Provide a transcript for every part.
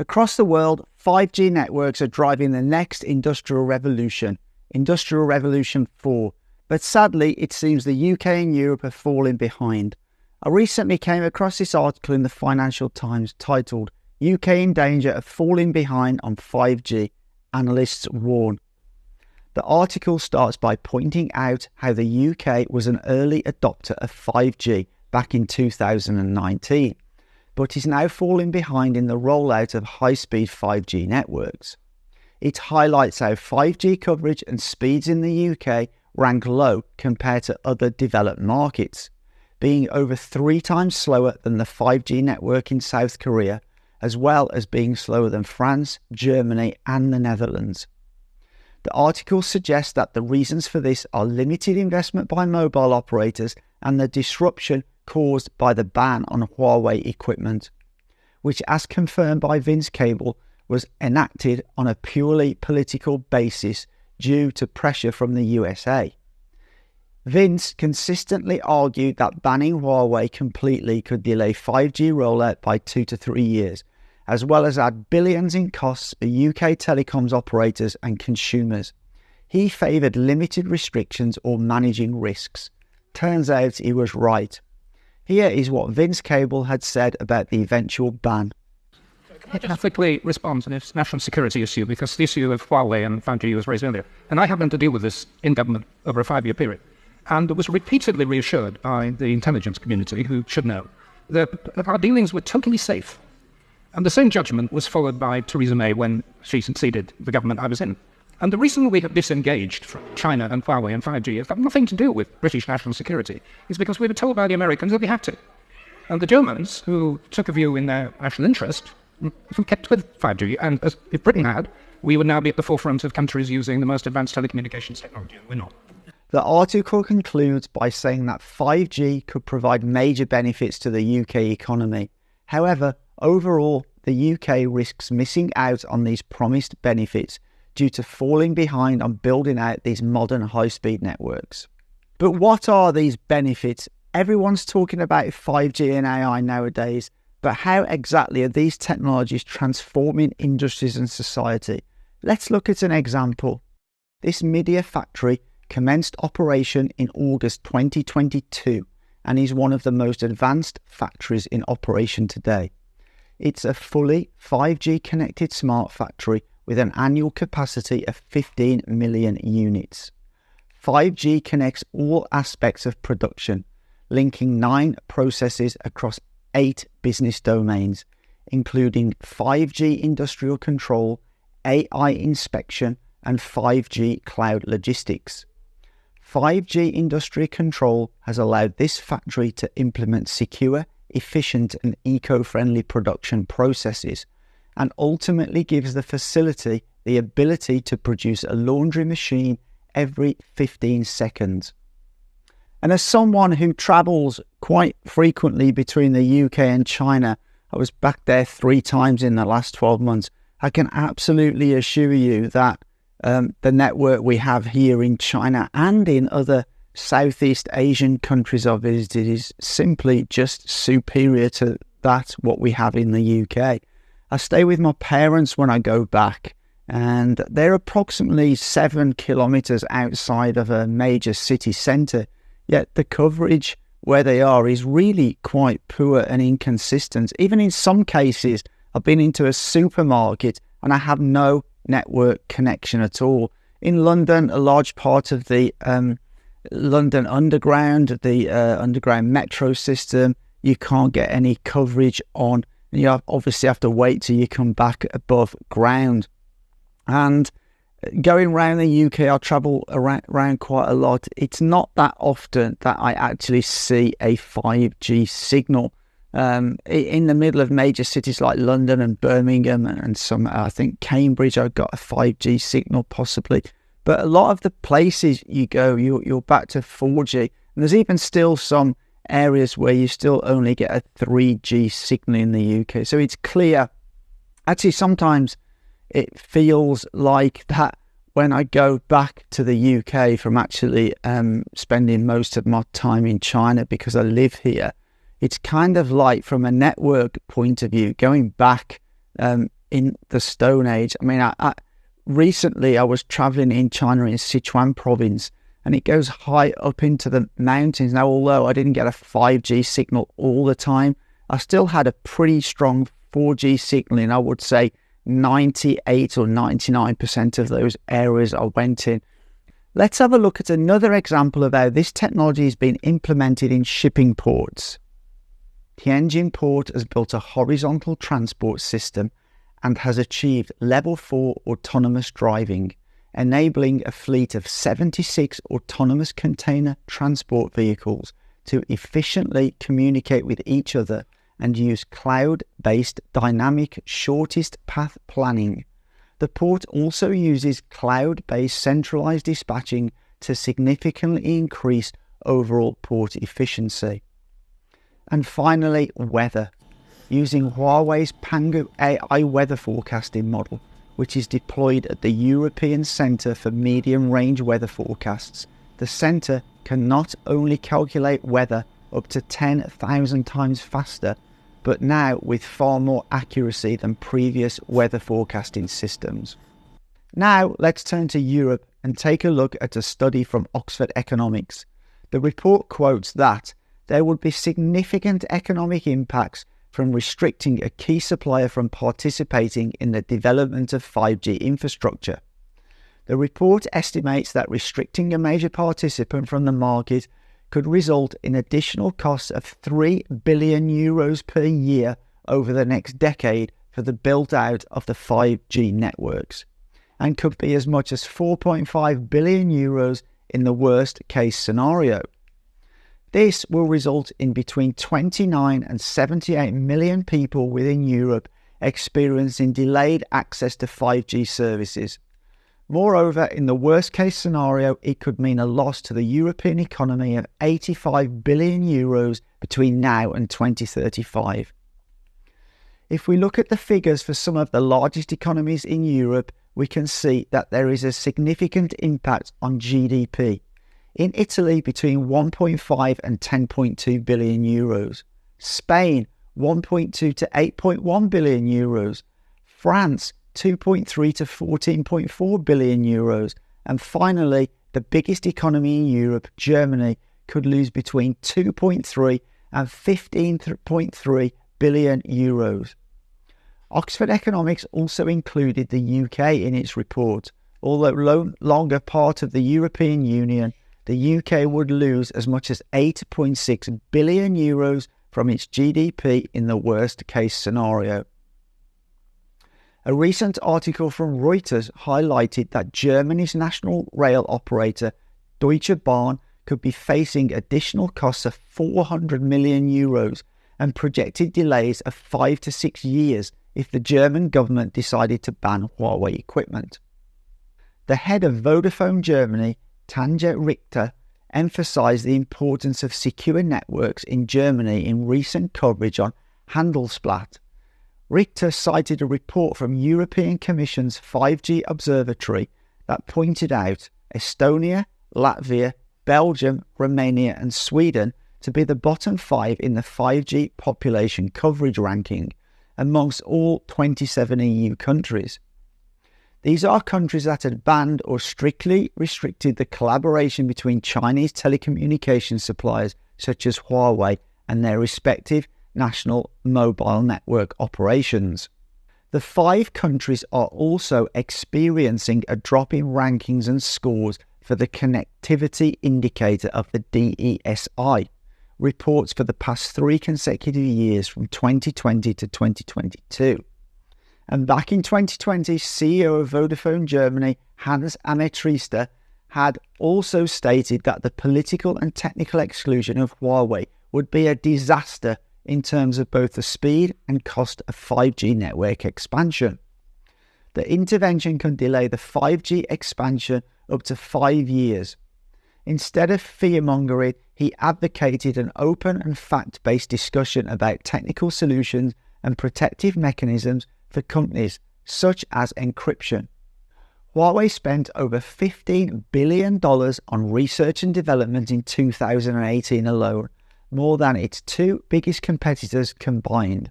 Across the world, 5G networks are driving the next Industrial Revolution 4. But sadly, it seems the UK and Europe are falling behind. I recently came across this article in the Financial Times titled, UK in danger of falling behind on 5G, analysts warn. The article starts by pointing out how the UK was an early adopter of 5G back in 2019, but is now falling behind in the rollout of high-speed 5G networks. It highlights how 5G coverage and speeds in the UK rank low compared to other developed markets, being over 3 times slower than the 5G network in South Korea, as well as being slower than France, Germany and the Netherlands. The article suggests that the reasons for this are limited investment by mobile operators and the disruption caused by the ban on Huawei equipment, which, as confirmed by Vince Cable, was enacted on a purely political basis due to pressure from the USA. Vince consistently argued that banning Huawei completely could delay 5G rollout by 2 to 3 years, as well as add billions in costs for UK telecoms operators and consumers. He favoured limited restrictions or managing risks. Turns out he was right. Here is what Vince Cable had said about the eventual ban. Can I just quickly respond to this national security issue, because the issue of Huawei and 5G was raised earlier. And I happened to deal with this in government over a 5-year period, and was repeatedly reassured by the intelligence community, who should know, that our dealings were totally safe. And the same judgment was followed by Theresa May when she succeeded the government I was in. And the reason we have disengaged from China and Huawei and 5G has got nothing to do with British national security. It's because we were told by the Americans that we had to. And the Germans, who took a view in their national interest, kept with 5G. And as if Britain had, we would now be at the forefront of countries using the most advanced telecommunications technology. We're not. The article concludes by saying that 5G could provide major benefits to the UK economy. However, overall, the UK risks missing out on these promised benefits due to falling behind on building out these modern high-speed networks. But what are these benefits? Everyone's talking about 5G and AI nowadays, but how exactly are these technologies transforming industries and society? Let's look at an example. This media factory commenced operation in August 2022 and is one of the most advanced factories in operation today. It's a fully 5G connected smart factory with an annual capacity of 15 million units. 5G connects all aspects of production, linking 9 processes across 8 business domains, including 5G industrial control, AI inspection, and 5G cloud logistics. 5G industry control has allowed this factory to implement secure, efficient and eco-friendly production processes, and ultimately gives the facility the ability to produce a laundry machine every 15 seconds. And as someone who travels quite frequently between the UK and China, I was back there 3 times in the last 12 months, I can absolutely assure you that the network we have here in China and in other Southeast Asian countries I've visited is simply just superior to that what we have in the UK. I stay with my parents when I go back, and they're approximately 7 kilometres outside of a major city centre, yet the coverage where they are is really quite poor and inconsistent. Even in some cases, I've been into a supermarket and I have no network connection at all. In London, a large part of the London Underground, the underground metro system, you can't get any coverage on. You obviously have to wait till you come back above ground. And going around the UK, I travel around quite a lot. It's not that often that I actually see a 5G signal. In the middle of major cities like London and Birmingham and some, I think Cambridge, I've got a 5G signal possibly. But a lot of the places you go, you're back to 4G. And there's even still some areas where you still only get a 3G signal in the UK. So it's clear. Actually, sometimes it feels like that when I go back to the UK from actually spending most of my time in China because I live here. It's kind of like, from a network point of view, going back in the Stone Age. I mean, recently I was traveling in China in Sichuan province, and it goes high up into the mountains. Now, although I didn't get a 5G signal all the time, I still had a pretty strong 4G signal in, I would say, 98 or 99% of those areas I went in. Let's have a look at another example of how this technology has been implemented in shipping ports. Tianjin Port has built a horizontal transport system and has achieved level 4 autonomous driving, enabling a fleet of 76 autonomous container transport vehicles to efficiently communicate with each other and use cloud-based dynamic shortest path planning. The port also uses cloud-based centralized dispatching to significantly increase overall port efficiency. And finally, weather. Using Huawei's Pangu AI weather forecasting model, which is deployed at the European Centre for Medium-Range Weather Forecasts, the centre can not only calculate weather up to 10,000 times faster, but now with far more accuracy than previous weather forecasting systems. Now let's turn to Europe and take a look at a study from Oxford Economics. The report quotes that there would be significant economic impacts from restricting a key supplier from participating in the development of 5G infrastructure. The report estimates that restricting a major participant from the market could result in additional costs of €3 billion per year over the next decade for the build-out of the 5G networks, and could be as much as €4.5 billion in the worst-case scenario. This will result in between 29 and 78 million people within Europe experiencing delayed access to 5G services. Moreover, in the worst-case scenario, it could mean a loss to the European economy of €85 billion between now and 2035. If we look at the figures for some of the largest economies in Europe, we can see that there is a significant impact on GDP. In Italy, between 1.5 and 10.2 billion euros. Spain, 1.2 to 8.1 billion euros. France, 2.3 to 14.4 billion euros. And finally, the biggest economy in Europe, Germany, could lose between 2.3 and 15.3 billion euros. Oxford Economics also included the UK in its report. Although no longer part of the European Union, the UK would lose as much as 8.6 billion euros from its GDP in the worst-case scenario. A recent article from Reuters highlighted that Germany's national rail operator Deutsche Bahn could be facing additional costs of 400 million euros and projected delays of 5 to 6 years if the German government decided to ban Huawei equipment. The head of Vodafone Germany, Tanja Richter, emphasized the importance of secure networks in Germany in recent coverage on Handelsblatt. Richter cited a report from European Commission's 5G Observatory that pointed out Estonia, Latvia, Belgium, Romania and Sweden to be the bottom 5 in the 5G population coverage ranking amongst all 27 EU countries. These are countries that had banned or strictly restricted the collaboration between Chinese telecommunication suppliers such as Huawei and their respective national mobile network operations. The 5 countries are also experiencing a drop in rankings and scores for the connectivity indicator of the DESI. Reports for the past 3 consecutive years from 2020 to 2022. And back in 2020, CEO of Vodafone Germany, Hans-Ahmed Triester, had also stated that the political and technical exclusion of Huawei would be a disaster in terms of both the speed and cost of 5G network expansion. The intervention can delay the 5G expansion up to 5 years. Instead of fear-mongering, he advocated an open and fact-based discussion about technical solutions and protective mechanisms for companies such as encryption. Huawei spent over $15 billion on research and development in 2018 alone, more than its 2 biggest competitors combined.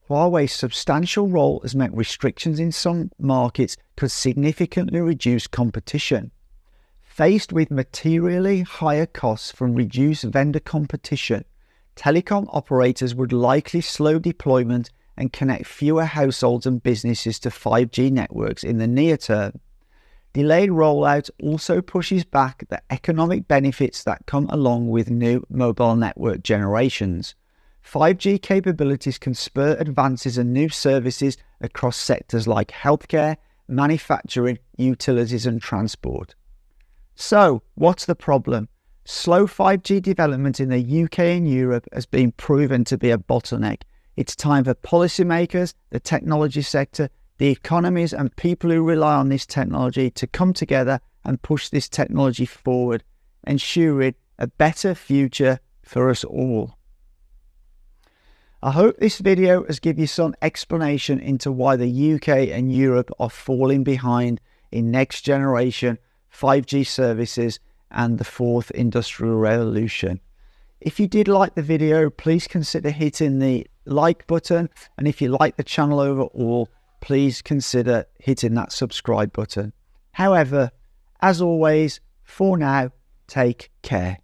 Huawei's substantial role has meant restrictions in some markets could significantly reduce competition. Faced with materially higher costs from reduced vendor competition, telecom operators would likely slow deployment and connect fewer households and businesses to 5G networks in the near term. Delayed rollout also pushes back the economic benefits that come along with new mobile network generations. 5G capabilities can spur advances and new services across sectors like healthcare, manufacturing, utilities and transport. So, what's the problem? Slow 5G development in the UK and Europe has been proven to be a bottleneck. It's time for policymakers, the technology sector, the economies and people who rely on this technology to come together and push this technology forward, ensuring a better future for us all. I hope this video has given you some explanation into why the UK and Europe are falling behind in next generation 5G services and the fourth industrial revolution. If you did like the video, please consider hitting the like button, and if you like the channel overall, please consider hitting that subscribe button. However, as always, for now, take care.